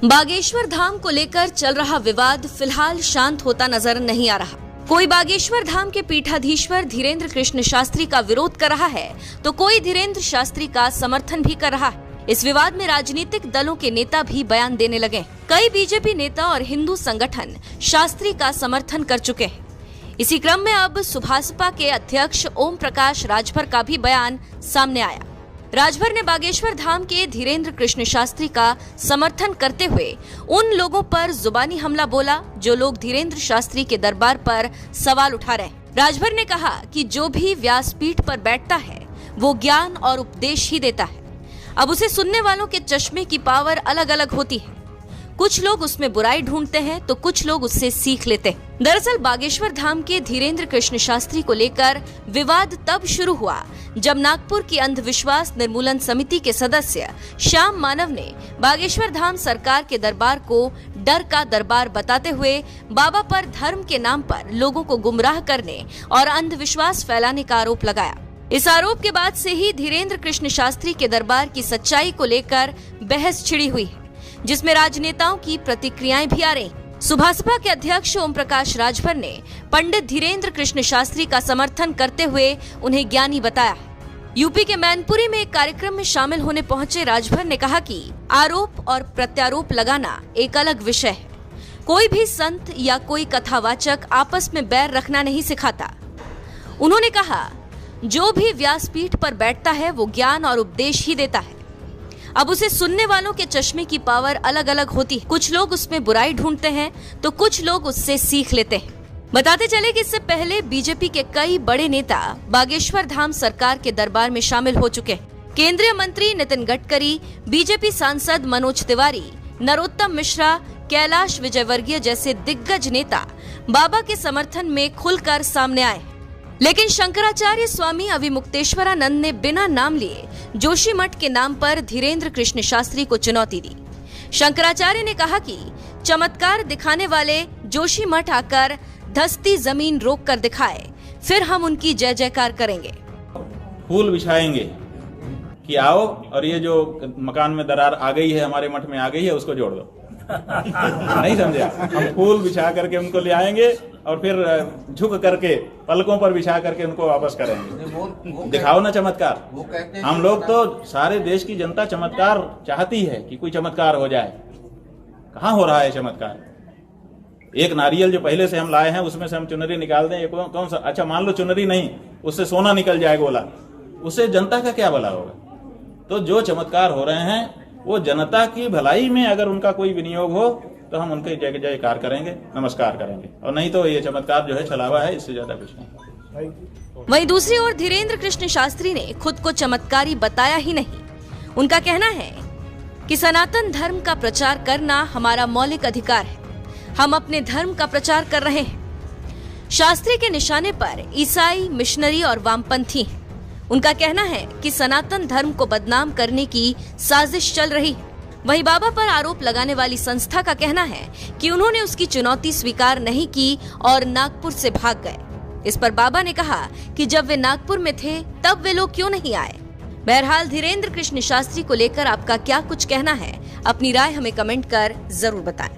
बागेश्वर धाम को लेकर चल रहा विवाद फिलहाल शांत होता नजर नहीं आ रहा। कोई बागेश्वर धाम के पीठाधीश्वर धीरेन्द्र कृष्ण शास्त्री का विरोध कर रहा है तो कोई धीरेन्द्र शास्त्री का समर्थन भी कर रहा है। इस विवाद में राजनीतिक दलों के नेता भी बयान देने लगे। कई बीजेपी नेता और हिंदू संगठन शास्त्री का समर्थन कर चुके हैं। इसी क्रम में अब सुभासपा के अध्यक्ष ओम प्रकाश राजभर का भी बयान सामने आया। राजभर ने बागेश्वर धाम के धीरेन्द्र कृष्ण शास्त्री का समर्थन करते हुए उन लोगों पर जुबानी हमला बोला जो लोग धीरेन्द्र शास्त्री के दरबार पर सवाल उठा रहे हैं। राजभर ने कहा कि जो भी व्यासपीठ पर बैठता है वो ज्ञान और उपदेश ही देता है। अब उसे सुनने वालों के चश्मे की पावर अलग अलग होती है। कुछ लोग उसमें बुराई ढूंढते हैं तो कुछ लोग उससे सीख लेते हैं। दरअसल बागेश्वर धाम के धीरेन्द्र कृष्ण शास्त्री को लेकर विवाद तब शुरू हुआ जब नागपुर की अंधविश्वास निर्मूलन समिति के सदस्य श्याम मानव ने बागेश्वर धाम सरकार के दरबार को डर का दरबार बताते हुए बाबा पर धर्म के नाम पर लोगों को गुमराह करने और अंधविश्वास फैलाने का आरोप लगाया। इस आरोप के बाद से ही धीरेन्द्र कृष्ण शास्त्री के दरबार की सच्चाई को लेकर बहस छिड़ी हुई है, जिसमें राजनेताओं की प्रतिक्रियाएं भी आ रही। सुभासपा के अध्यक्ष ओम प्रकाश राजभर ने पंडित धीरेन्द्र कृष्ण शास्त्री का समर्थन करते हुए उन्हें ज्ञानी बताया। यूपी के मैनपुरी में एक कार्यक्रम में शामिल होने पहुंचे राजभर ने कहा कि आरोप और प्रत्यारोप लगाना एक अलग विषय है। कोई भी संत या कोई कथावाचक आपस में बैर रखना नहीं सिखाता। उन्होंने कहा, जो भी व्यासपीठ पर बैठता है वो ज्ञान और उपदेश ही देता है। अब उसे सुनने वालों के चश्मे की पावर अलग अलग होती है। कुछ लोग उसमें बुराई ढूंढते हैं तो कुछ लोग उससे सीख लेते हैं। बताते चले कि इससे पहले बीजेपी के कई बड़े नेता बागेश्वर धाम सरकार के दरबार में शामिल हो चुके हैं। केंद्रीय मंत्री नितिन गडकरी, बीजेपी सांसद मनोज तिवारी, नरोत्तम मिश्रा, कैलाश विजयवर्गीय जैसे दिग्गज नेता बाबा के समर्थन में खुलकर सामने आए। लेकिन शंकराचार्य स्वामी अविमुक्तेश्वरानंद ने बिना नाम लिए जोशी मठ के नाम पर धीरेन्द्र कृष्ण शास्त्री को चुनौती दी। शंकराचार्य ने कहा कि चमत्कार दिखाने वाले जोशी मठ आकर धसती जमीन रोक कर दिखाए, फिर हम उनकी जय जयकार करेंगे। फूल बिछाएंगे कि आओ और ये जो मकान में दरार आ गई है, हमारे मठ में आ गई है, उसको जोड़ दो। नहीं समझे? हम फूल बिछा करके उनको ले आएंगे और फिर झुक करके पलकों पर बिछा करके उनको वापस करेंगे। दिखाओ ना चमत्कार। हम लोग तो सारे देश की जनता चमत्कार चाहती है कि कोई चमत्कार हो जाए। कहाँ हो रहा है चमत्कार? एक नारियल जो पहले से हम लाए हैं उसमें से हम चुनरी निकाल दें, कौन सा? अच्छा मान लो चुनरी नहीं, उससे सोना निकल जाए गोला, उससे जनता का क्या भला होगा? तो जो चमत्कार हो रहे हैं वो जनता की भलाई में अगर उनका कोई विनियोग हो तो हम उनके जय जयकार करेंगे, नमस्कार करेंगे, और नहीं तो ये चमत्कार जो है छलावा है, इससे ज्यादा कुछ नहीं। वहीं दूसरी ओर धीरेन्द्र कृष्ण शास्त्री ने खुद को चमत्कारी बताया ही नहीं। उनका कहना है कि सनातन धर्म का प्रचार करना हमारा मौलिक अधिकार है। हम अपने धर्म का प्रचार कर रहे हैं। शास्त्री के निशाने पर ईसाई, मिशनरी और वामपंथी हैं। उनका कहना है कि सनातन धर्म को बदनाम करने की साजिश चल रही है। वहीं बाबा पर आरोप लगाने वाली संस्था का कहना है कि उन्होंने उसकी चुनौती स्वीकार नहीं की और नागपुर से भाग गए। इस पर बाबा ने कहा कि जब वे नागपुर में थे तब वे लोग क्यों नहीं आए। बहरहाल धीरेन्द्र कृष्ण शास्त्री को लेकर आपका क्या कुछ कहना है? अपनी राय हमें कमेंट कर जरूर बताएं।